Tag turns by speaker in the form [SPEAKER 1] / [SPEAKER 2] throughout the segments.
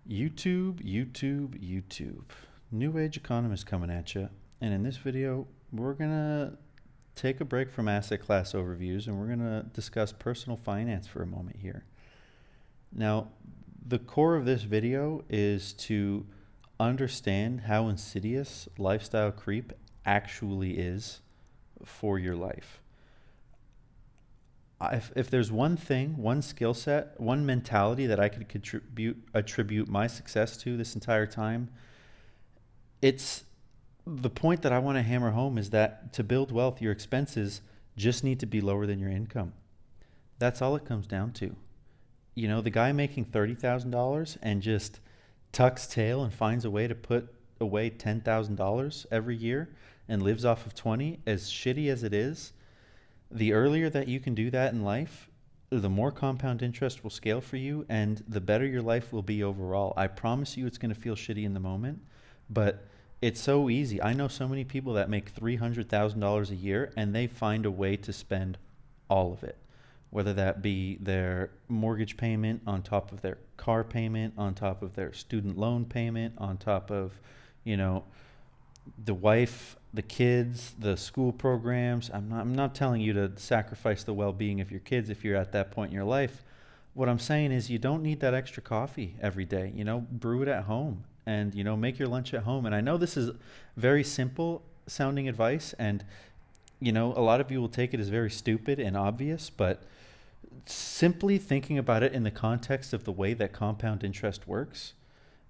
[SPEAKER 1] YouTube. New Age Economist coming at you. And in this video, we're going to take a break from asset class overviews and we're going to discuss personal finance for a moment here. Now, the core of this video is to understand how insidious lifestyle creep actually is for your life. If there's one thing, one skill set, one mentality that I could attribute my success to this entire time, it's the point that I want to hammer home is that to build wealth, your expenses just need to be lower than your income. That's all it comes down to. You know, the guy making $30,000 and just tucks tail and finds a way to put away $10,000 every year and lives off of 20, as shitty as it is, the earlier that you can do that in life, the more compound interest will scale for you and the better your life will be overall. I promise you it's going to feel shitty in the moment, but it's so easy. I know so many people that make $300,000 a year and they find a way to spend all of it, whether that be their mortgage payment on top of their car payment, on top of their student loan payment, on top of, you know, the wife, the kids, the school programs. I'm not telling you to sacrifice the well-being of your kids if you're at that point in your life. What I'm saying is you don't need that extra coffee every day. You know, brew it at home and, you know, make your lunch at home. And I know this is very simple sounding advice and, you know, a lot of you will take it as very stupid and obvious, but simply thinking about it in the context of the way that compound interest works,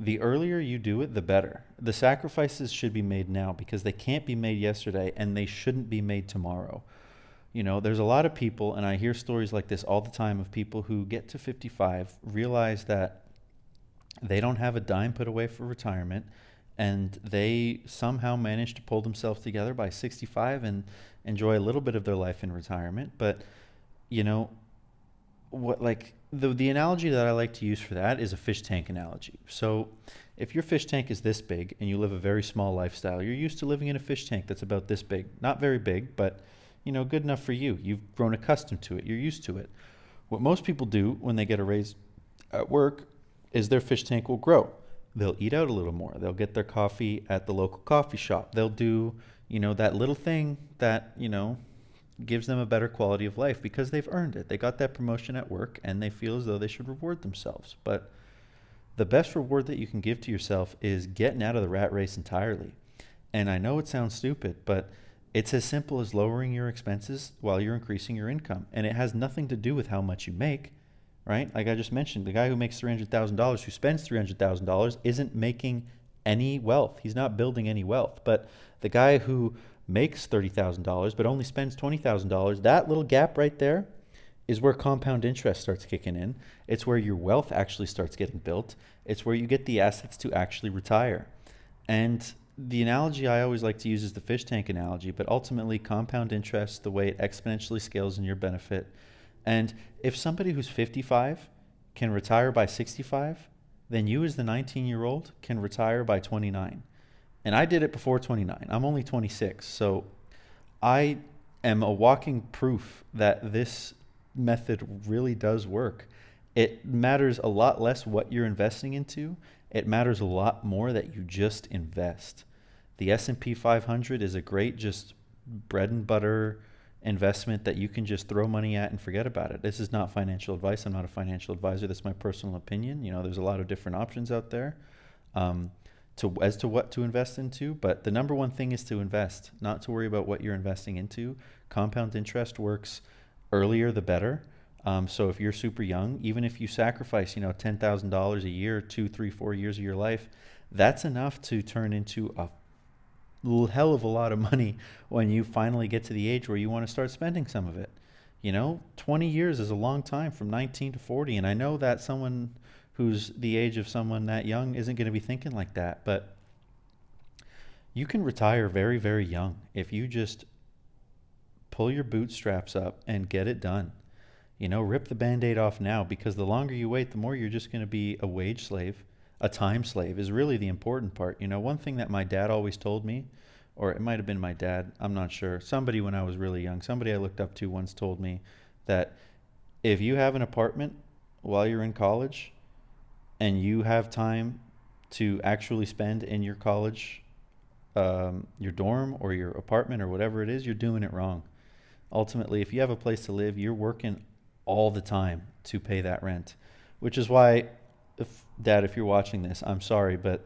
[SPEAKER 1] the earlier you do it, the better. The sacrifices should be made now because they can't be made yesterday and they shouldn't be made tomorrow. You know, there's a lot of people, and I hear stories like this all the time of people who get to 55, realize that they don't have a dime put away for retirement, and they somehow manage to pull themselves together by 65 and enjoy a little bit of their life in retirement. But, you know, what like the analogy that I like to use for that is a fish tank analogy. So if your fish tank is this big and you live a very small lifestyle, you're used to living in a fish tank that's about this big. Not very big, but you know, good enough for you. You've grown accustomed to it. You're used to it. What most people do when they get a raise at work is their fish tank will grow. They'll eat out a little more. They'll get their coffee at the local coffee shop. They'll do, you know, that little thing that, you know, gives them a better quality of life because they've earned it. They got that promotion at work and they feel as though they should reward themselves. But the best reward that you can give to yourself is getting out of the rat race entirely. And I know it sounds stupid, but it's as simple as lowering your expenses while you're increasing your income. And it has nothing to do with how much you make, right? Like I just mentioned, the guy who makes $300,000, who spends $300,000, isn't making any wealth. He's not building any wealth. But the guy who makes $30,000 but only spends $20,000, that little gap right there is where compound interest starts kicking in. It's where your wealth actually starts getting built. It's where you get the assets to actually retire. And the analogy I always like to use is the fish tank analogy, but ultimately compound interest, the way it exponentially scales in your benefit. And if somebody who's 55 can retire by 65, then you as the 19-year-old can retire by 29. And I did it before 29. I'm only 26. So I am a walking proof that this method really does work. It matters a lot less what you're investing into. It matters a lot more that you just invest. The S&P 500 is a great just bread and butter investment that you can just throw money at and forget about it. This is not financial advice. I'm not a financial advisor. That's my personal opinion. You know, there's a lot of different options out there. As to what to invest into, but the number one thing is to invest, not to worry about what you're investing into. Compound interest works earlier the better. So if you're super young, even if you sacrifice, you know, $10,000 a year, 2, 3, 4 years of your life, that's enough to turn into a hell of a lot of money when you finally get to the age where you want to start spending some of it. You know, 20 years is a long time from 19 to 40, and I know that someone who's the age of someone that young isn't going to be thinking like that, but you can retire very, very young if you just pull your bootstraps up and get it done. You know, rip the Band-Aid off now, because the longer you wait, the more you're just going to be a wage slave. A time slave is really the important part. You know, one thing that my dad always told me, or it might have been my dad, I'm not sure. Somebody when I was really young, somebody I looked up to once told me that if you have an apartment while you're in college, and you have time to actually spend in your college, your dorm or your apartment or whatever it is, you're doing it wrong. Ultimately, if you have a place to live, you're working all the time to pay that rent, which is why, if Dad, if you're watching this, I'm sorry, but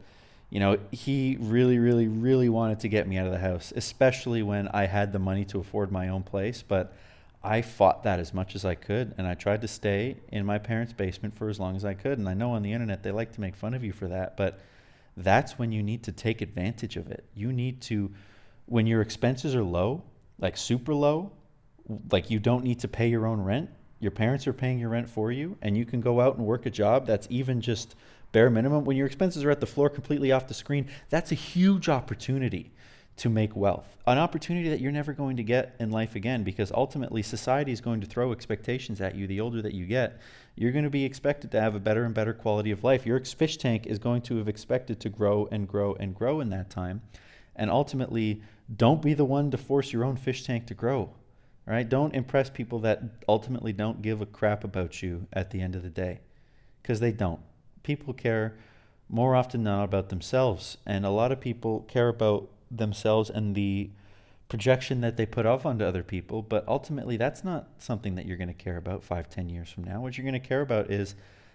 [SPEAKER 1] he really, really, really wanted to get me out of the house, especially when I had the money to afford my own place. But I fought that as much as I could, and I tried to stay in my parents' basement for as long as I could. And I know on the internet they like to make fun of you for that, but that's when you need to take advantage of it. You need to, when your expenses are low, like super low, like you don't need to pay your own rent. Your parents are paying your rent for you, and you can go out and work a job that's even just bare minimum. When your expenses are at the floor, completely off the screen, that's a huge opportunity to make wealth. An opportunity that you're never going to get in life again, because ultimately society is going to throw expectations at you. The older that you get, you're going to be expected to have a better and better quality of life. Your fish tank is going to have expected to grow and grow and grow in that time. And ultimately, don't be the one to force your own fish tank to grow. All right? Don't impress people that ultimately don't give a crap about you at the end of the day, because they don't. People care more often than not about themselves, and a lot of people care about themselves and the projection that they put off onto other people, but ultimately that's not something that you're going to care about 5-10 years from now. What you're going to care about is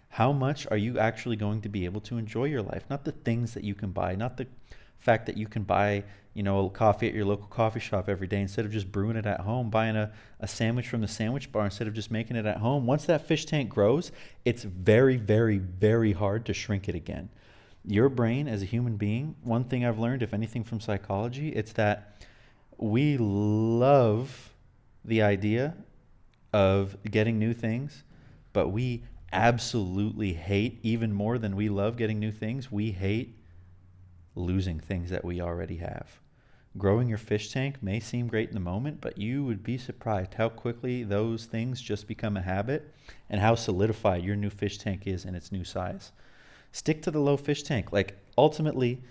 [SPEAKER 1] how much are you actually going to be able to enjoy your life, not the things that you can buy, not the fact that you can buy a coffee at your local coffee shop every day instead of just brewing it at home, buying a sandwich from the sandwich bar instead of just making it at home. Once that fish tank grows, it's very, very, very hard to shrink it again. Your brain as a human being, one thing I've learned, if anything, from psychology, it's that we love the idea of getting new things, but we absolutely hate, even more than we love getting new things, we hate losing things that we already have. Growing your fish tank may seem great in the moment, but you would be surprised how quickly those things just become a habit and how solidified your new fish tank is in its new size. Stick to the low fish tank. Like, ultimately,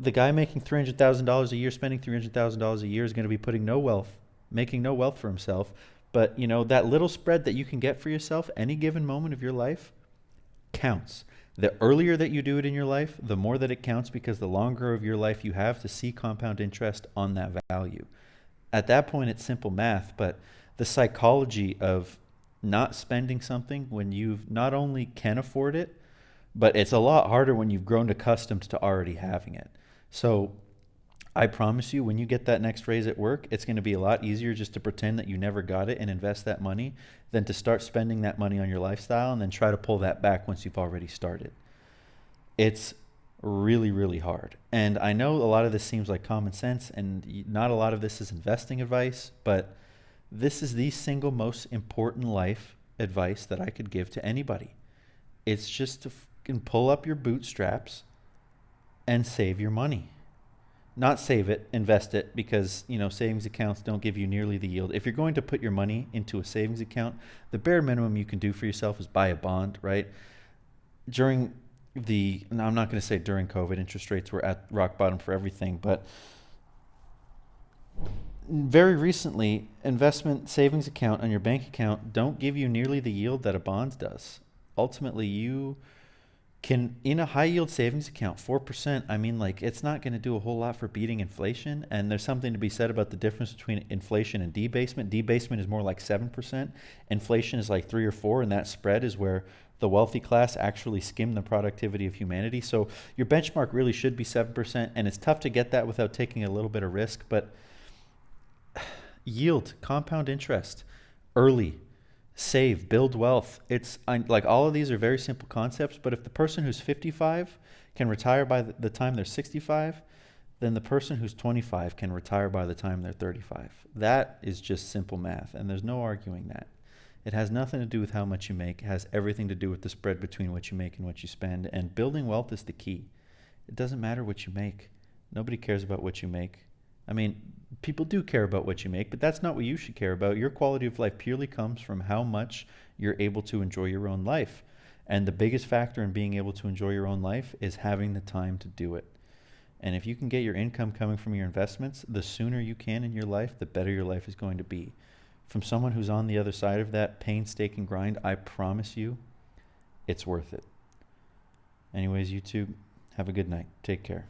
[SPEAKER 1] the guy making $300,000 a year, spending $300,000 a year, is going to be making no wealth for himself. But, that little spread that you can get for yourself any given moment of your life counts. The earlier that you do it in your life, the more that it counts, because the longer of your life you have to see compound interest on that value. At that point, it's simple math, but the psychology of not spending something when you not only can afford it, but it's a lot harder when you've grown accustomed to already having it. So I promise you, when you get that next raise at work, it's going to be a lot easier just to pretend that you never got it and invest that money than to start spending that money on your lifestyle and then try to pull that back once you've already started. It's really, really hard. And I know a lot of this seems like common sense, and not a lot of this is investing advice, but this is the single most important life advice that I could give to anybody. It's just to pull up your bootstraps and save your money. Not save it, invest it, because savings accounts don't give you nearly the yield. If you're going to put your money into a savings account, the bare minimum you can do for yourself is buy a bond, right? I'm not going to say during COVID, interest rates were at rock bottom for everything, but very recently, investment savings account on your bank account don't give you nearly the yield that a bond does. Ultimately, you can, in a high yield savings account, 4%, I mean, like, it's not going to do a whole lot for beating inflation. And there's something to be said about the difference between inflation and debasement. Debasement is more like 7%. Inflation is like 3 or 4. And that spread is where the wealthy class actually skim the productivity of humanity. So your benchmark really should be 7%. And it's tough to get that without taking a little bit of risk. But yield, compound interest, early, save, build wealth. Like, all of these are very simple concepts, but if the person who's 55 can retire by the time they're 65, then the person who's 25 can retire by the time they're 35. That is just simple math, and there's no arguing that. It has nothing to do with how much you make. It has everything to do with the spread between what you make and what you spend, and building wealth is the key. It doesn't matter what you make. Nobody cares about what you make. I mean, people do care about what you make, but that's not what you should care about. Your quality of life purely comes from how much you're able to enjoy your own life. And the biggest factor in being able to enjoy your own life is having the time to do it. And if you can get your income coming from your investments, the sooner you can in your life, the better your life is going to be. From someone who's on the other side of that painstaking grind, I promise you, it's worth it. Anyways, YouTube, have a good night. Take care.